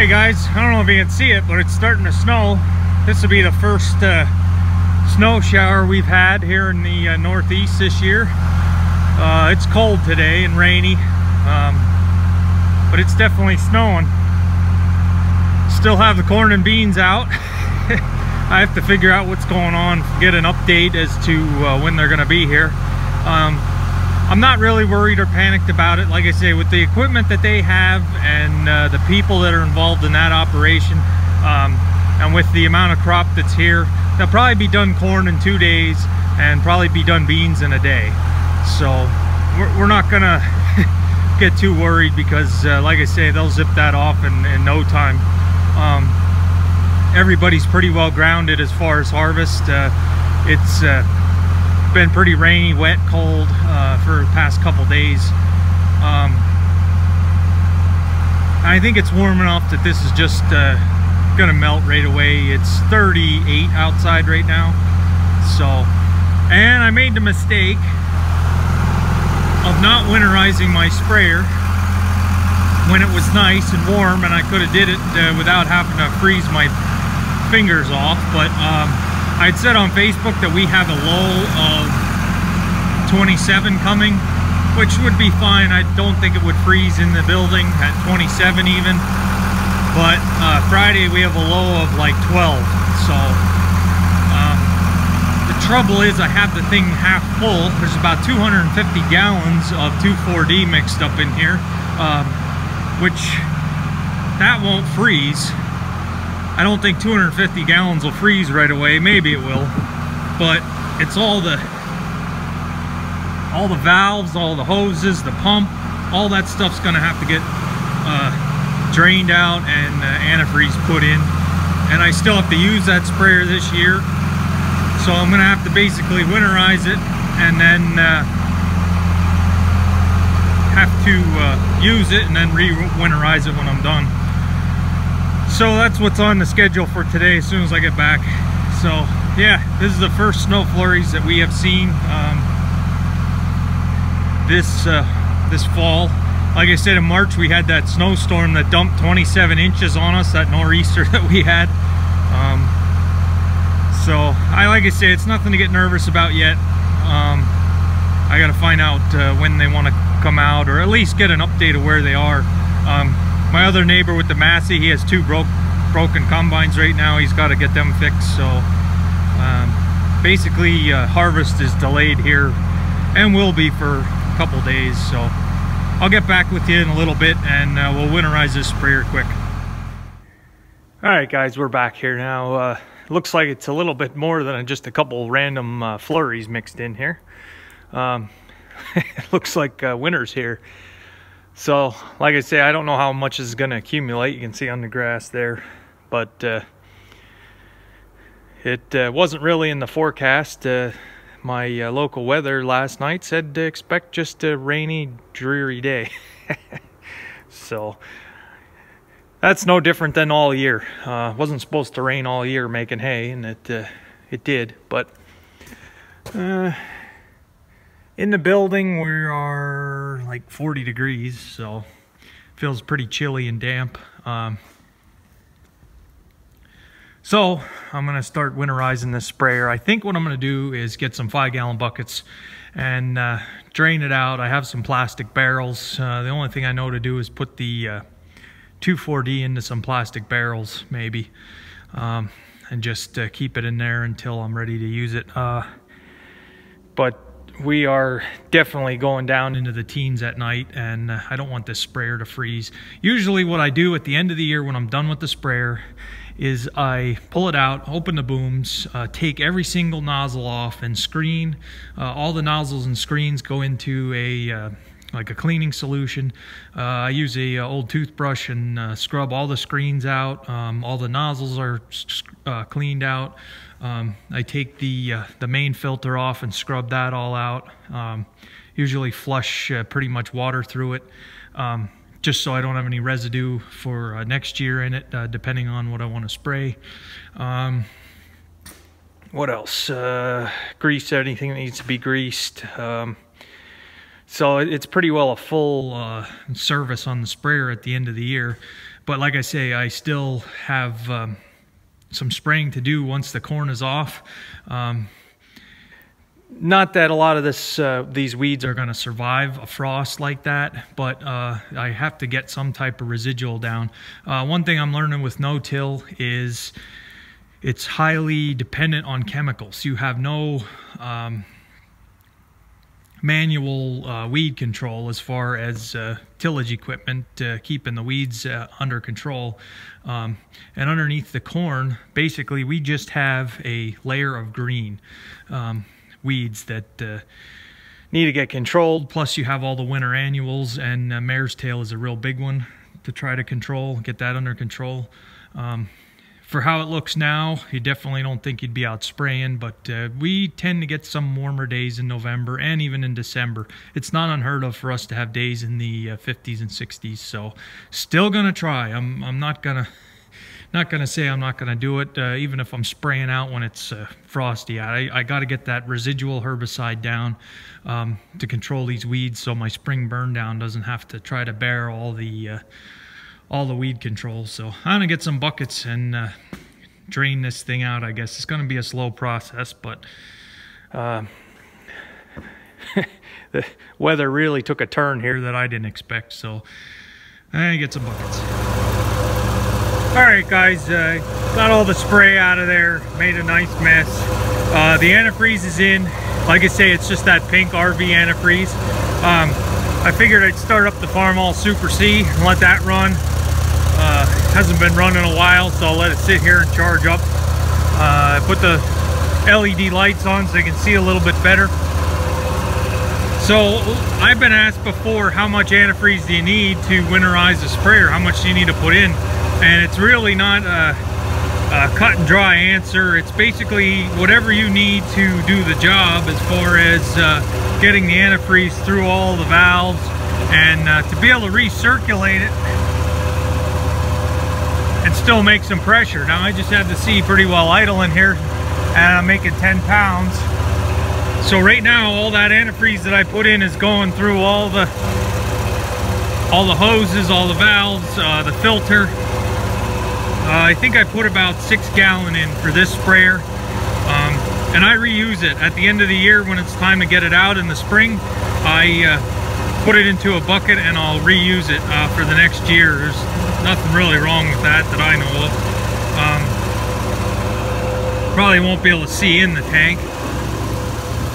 Hey guys, I don't know if you can see it, but it's starting to snow. This will be the first snow shower we've had here in the Northeast this year. It's cold today and rainy, but it's definitely snowing. Still have the corn and beans out. I have to figure out what's going on, get an update as to when they're going to be here. I'm not really worried or panicked about it. Like I say, with the equipment that they have and the people that are involved in that operation, and with the amount of crop that's here, they'll probably be done corn in 2 days and probably be done beans in a day. So we're not gonna get too worried because like I say, they'll zip that off in no time. Everybody's pretty well grounded as far as harvest. It's been pretty rainy, wet, cold for the past couple days. I think it's warm enough that this is just gonna melt right away. It's 38 outside right now. So, and I made the mistake of not winterizing my sprayer when it was nice and warm, and I could have did it without having to freeze my fingers off. But I'd said on Facebook that we have a low of 27 coming, which would be fine. I don't think it would freeze in the building at 27 even. But Friday we have a low of like 12. So the trouble is I have the thing half full. There's about 250 gallons of 2,4-D mixed up in here, which that won't freeze. I don't think 250 gallons will freeze right away. Maybe it will, but it's all the valves, all the hoses, the pump, all that stuff's gonna have to get drained out and antifreeze put in. And I still have to use that sprayer this year, so I'm gonna have to basically winterize it and then have to use it and then re-winterize it when I'm done. So that's what's on the schedule for today as soon as I get back. So yeah, this is the first snow flurries that we have seen this fall. Like I said, in March we had that snowstorm that dumped 27 inches on us, that nor'easter that we had. So like I say, it's nothing to get nervous about yet. I gotta find out when they want to come out, or at least get an update of where they are. My other neighbor with the Massey, he has two broken combines right now. He's got to get them fixed. So basically harvest is delayed here and will be for a couple days. So I'll get back with you in a little bit and we'll winterize this sprayer quick. All right guys, we're back here now. Looks like it's a little bit more than just a couple random flurries mixed in here. It looks like winter's here. So, like I say, I don't know how much is going to accumulate. You can see on the grass there. But it wasn't really in the forecast. My local weather last night said to expect just a rainy, dreary day. So, that's no different than all year. Wasn't supposed to rain all year making hay, and it did. But in the building, we are like 40 degrees, so feels pretty chilly and damp. So I'm gonna start winterizing this sprayer. I think what I'm gonna do is get some 5-gallon buckets and drain it out. I have some plastic barrels. The only thing I know to do is put the 2,4-D into some plastic barrels, maybe, and just keep it in there until I'm ready to use it. But we are definitely going down into the teens at night, and I don't want this sprayer to freeze. Usually what I do at the end of the year when I'm done with the sprayer is I pull it out, open the booms, take every single nozzle off and screen. All the nozzles and screens go into like a cleaning solution. I use a old toothbrush and scrub all the screens out. All the nozzles are cleaned out. I take the main filter off and scrub that all out. Usually flush pretty much water through it, just so I don't have any residue for next year in it, depending on what I want to spray. What else? Grease anything that needs to be greased. So it's pretty well a full service on the sprayer at the end of the year. But like I say, I still have some spraying to do once the corn is off. Not that a lot of these weeds are going to survive a frost like that, but I have to get some type of residual down. One thing I'm learning with no-till is it's highly dependent on chemicals. You have no manual weed control as far as tillage equipment keeping the weeds under control. And underneath the corn, basically we just have a layer of green weeds that need to get controlled. Plus you have all the winter annuals, and mare's tail is a real big one to try to control, get that under control. For how it looks now, you definitely don't think you'd be out spraying, but we tend to get some warmer days in November and even in December. It's not unheard of for us to have days in the 50s and 60s, so still gonna try. I'm not gonna say I'm not gonna do it, even if I'm spraying out when it's frosty. I got to get that residual herbicide down to control these weeds, so my spring burn down doesn't have to try to bear all the weed control. So I'm gonna get some buckets and drain this thing out. I guess it's gonna be a slow process, but the weather really took a turn here that I didn't expect, so I get some buckets. All right, guys, got all the spray out of there, made a nice mess. The antifreeze is in. Like I say, it's just that pink RV antifreeze. I figured I'd start up the Farmall Super C and let that run. Hasn't been running a while, so I'll let it sit here and charge up. I put the LED lights on so you can see a little bit better. So I've been asked before, how much antifreeze do you need to winterize a sprayer? How much do you need to put in? And it's really not a cut and dry answer. It's basically whatever you need to do the job as far as getting the antifreeze through all the valves, and to be able to recirculate it and still make some pressure. Now I just have the C pretty well idle in here, and I'm making 10 pounds. So right now all that antifreeze that I put in is going through all the hoses, all the valves, the filter. I think I put about 6 gallon in for this sprayer, and I reuse it at the end of the year when it's time to get it out in the spring. I put it into a bucket and I'll reuse it for the next year. There's nothing really wrong with that I know of. Probably won't be able to see in the tank.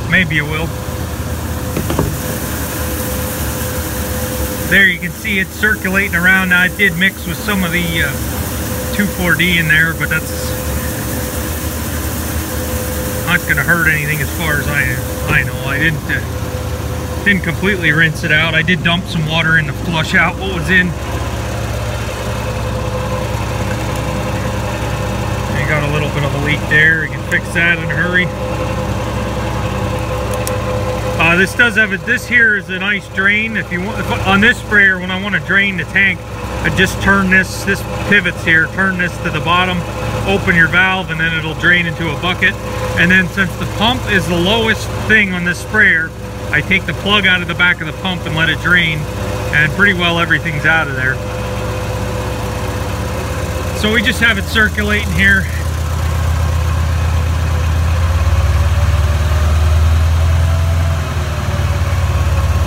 Maybe you will. There you can see it circulating around. Now it did mix with some of the 2,4-D in there, but that's not going to hurt anything as far as I know. I didn't completely rinse it out. I did dump some water in to flush out what was in. You got a little bit of a leak there. You can fix that in a hurry. This does have it. This here is a nice drain. If you want, on this sprayer, when I want to drain the tank, I just turn this pivots here, turn this to the bottom, open your valve, and then it'll drain into a bucket. And then since the pump is the lowest thing on this sprayer, I take the plug out of the back of the pump and let it drain, and pretty well everything's out of there. So we just have it circulating here.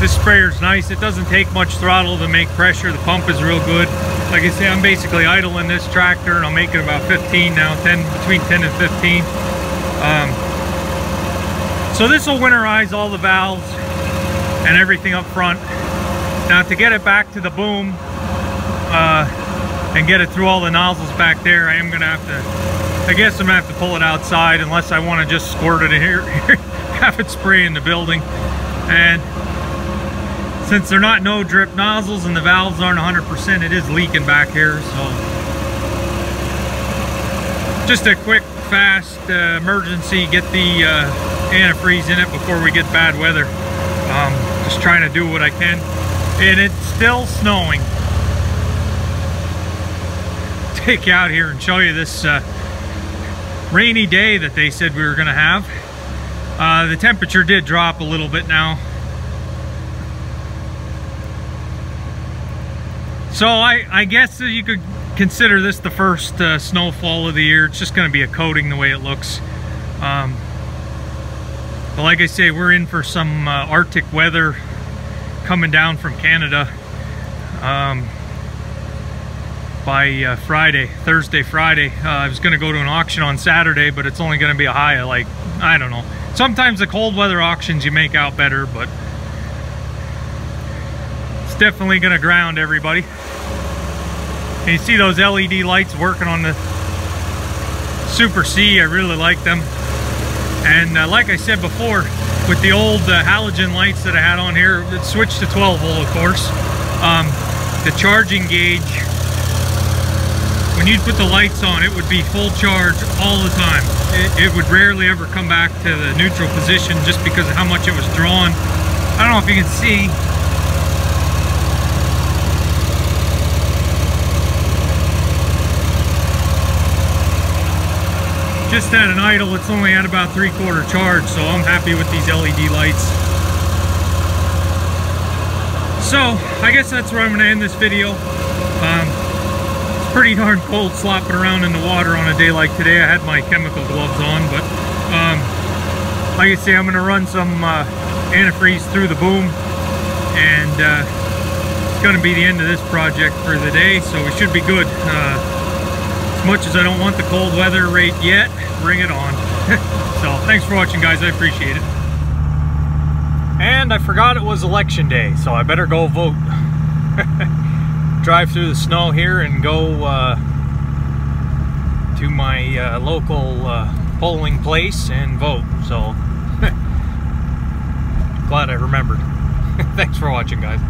This sprayer's nice. It doesn't take much throttle to make pressure. The pump is real good. Like I say, I'm basically idling this tractor, and I'm making about 15 now, between 10 and 15. So this will winterize all the valves and everything up front. Now to get it back to the boom and get it through all the nozzles back there, I am gonna have to, I guess I'm gonna have to pull it outside, unless I want to just squirt it in here, have it spray in the building. And since they're not no drip nozzles and the valves aren't 100%, it is leaking back here. So just a quick, fast emergency, get the antifreeze in it before we get bad weather. Just trying to do what I can. And it's still snowing. Take you out here and show you this rainy day that they said we were going to have. The temperature did drop a little bit now. So I guess you could consider this the first snowfall of the year. It's just going to be a coating the way it looks. But like I say, we're in for some Arctic weather coming down from Canada by Thursday, Friday. I was going to go to an auction on Saturday, but it's only going to be a high of, like, I don't know. Sometimes the cold weather auctions you make out better, but it's definitely going to ground everybody. And you see those LED lights working on the Super C. I really like them. And like I said before, with the old halogen lights that I had on here, it switched to 12 volt, of course. The charging gauge, when you'd put the lights on, it would be full charge all the time. It would rarely ever come back to the neutral position just because of how much it was drawn. I don't know if you can see. Just at an idle, it's only at about 3/4 charge, so I'm happy with these LED lights. So, I guess that's where I'm going to end this video. It's pretty darn cold slopping around in the water on a day like today. I had my chemical gloves on, but like I say, I'm going to run some antifreeze through the boom, and it's going to be the end of this project for the day, so we should be good. As much as I don't want the cold weather rate yet, bring it on. So, thanks for watching, guys. I appreciate it. And I forgot it was election day, so I better go vote. Drive through the snow here and go to my local polling place and vote. So, glad I remembered. Thanks for watching, guys.